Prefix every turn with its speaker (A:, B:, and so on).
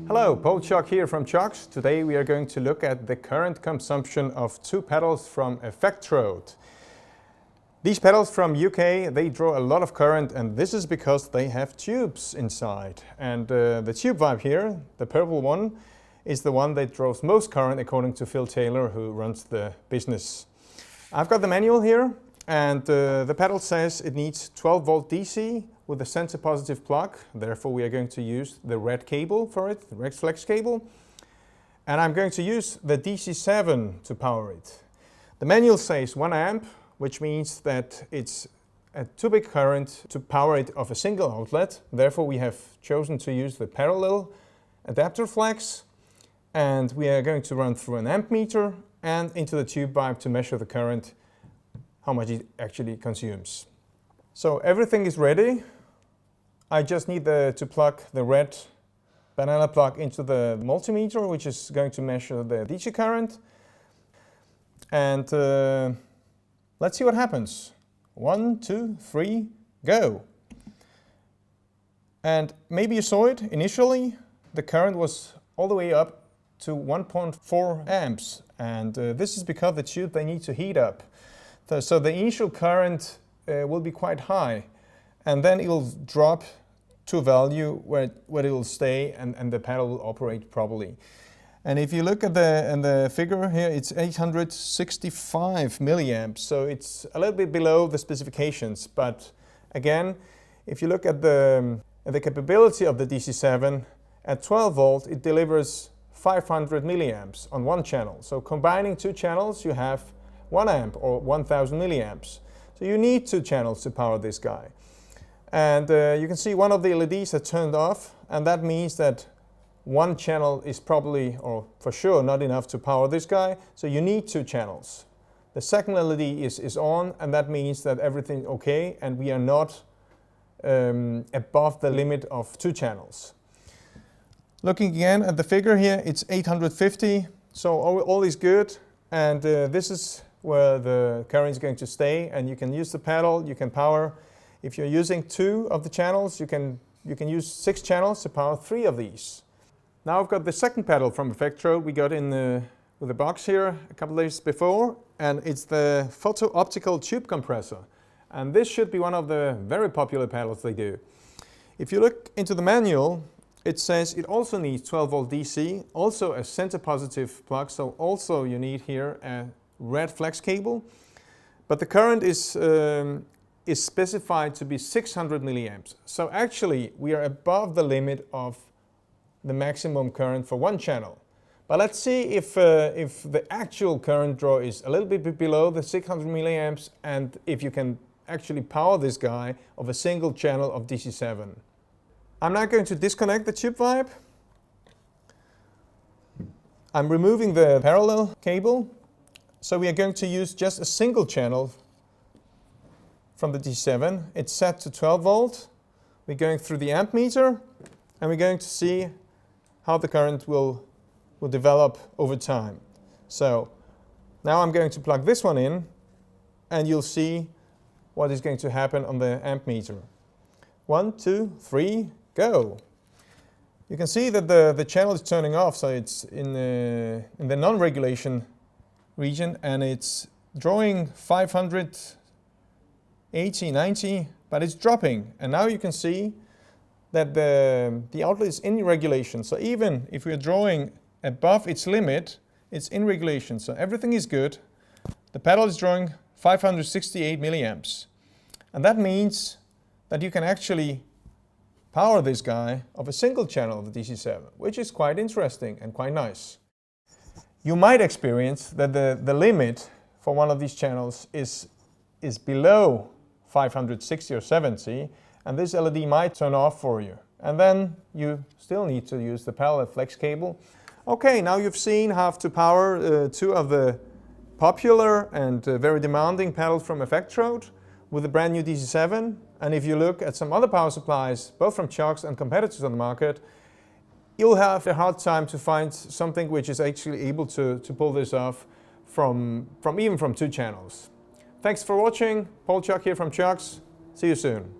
A: Hello, Paul Chuck here from CIOKS. Today we are going to look at the current consumption of two pedals from Effectrode. These pedals from UK, they draw a lot of current, and this is because they have tubes inside. And the tube vibe here, the purple one, is the one that draws most current according to Phil Taylor, who runs the business. I've got the manual here, and the pedal says it needs 12 volt DC with a sensor positive plug. Therefore we are going to use the red cable for it, the red flex cable. And I'm going to use the DC7 to power it. The manual says 1 amp, which means that it's a too big current to power it off a single outlet. Therefore we have chosen to use the parallel adapter flex, and we are going to run through an amp meter and into the tube vibe to measure the current, how much it actually consumes. So everything is ready. I just need to plug the red banana plug into the multimeter, which is going to measure the DC current. And let's see what happens. 1, 2, 3, go. And maybe you saw it initially. The current was all the way up to 1.4 amps. And this is because the tube, they need to heat up. So the initial current will be quite high. And then it will drop to a value where it will stay, and the pedal will operate properly. And if you look at the figure here, it's 865 milliamps, so it's a little bit below the specifications. But again, if you look at the capability of the DC7, at 12 volt it delivers 500 milliamps on one channel. So combining two channels, you have 1 amp or 1000 milliamps. So you need two channels to power this guy. And you can see one of the LEDs are turned off, and that means that one channel is probably, or for sure, not enough to power this guy. So you need two channels. The second LED is on, and that means that everything's okay, and we are not above the limit of two channels. Looking again at the figure here, it's 850, so all is good, and this is where the current is going to stay, and you can use the pedal, you can power. If you're using 2 of the channels, you can use 6 channels to power 3 of these. Now I've got the second pedal from Effectrode we got in with the box here a couple of days before, and it's the photo-optical tube compressor. And this should be one of the very popular pedals they do. If you look into the manual, it says it also needs 12 volt DC, also a center positive plug, so also you need here a red flex cable, but the current is specified to be 600 milliamps. So actually we are above the limit of the maximum current for one channel. But let's see if the actual current draw is a little bit below the 600 milliamps, and if you can actually power this guy of a single channel of DC7. I'm now going to disconnect the tube vibe. I'm removing the parallel cable. So we are going to use just a single channel from the DC7. It's set to 12 volt. We're going through the amp meter, and we're going to see how the current will develop over time. So now I'm going to plug this one in, and you'll see what is going to happen on the amp meter. 1, 2, 3, go. You can see that the channel is turning off, so it's in the non-regulation region, and it's drawing 580, 90, but it's dropping. And now you can see that the outlet is in regulation. So even if we're drawing above its limit, it's in regulation. So everything is good. The pedal is drawing 568 milliamps. And that means that you can actually power this guy of a single channel of the DC7, which is quite interesting and quite nice. You might experience that the limit for one of these channels is below 560 or 70, and this LED might turn off for you. And then you still need to use the parallel flex cable. Okay, now you've seen how to power 2 of the popular and very demanding pedals from Effectrode with the brand new DC7. And if you look at some other power supplies, both from CIOKS and competitors on the market, you'll have a hard time to find something which is actually able to pull this off even from 2 channels. Thanks for watching. Paul Chuck here from CIOKS. See you soon.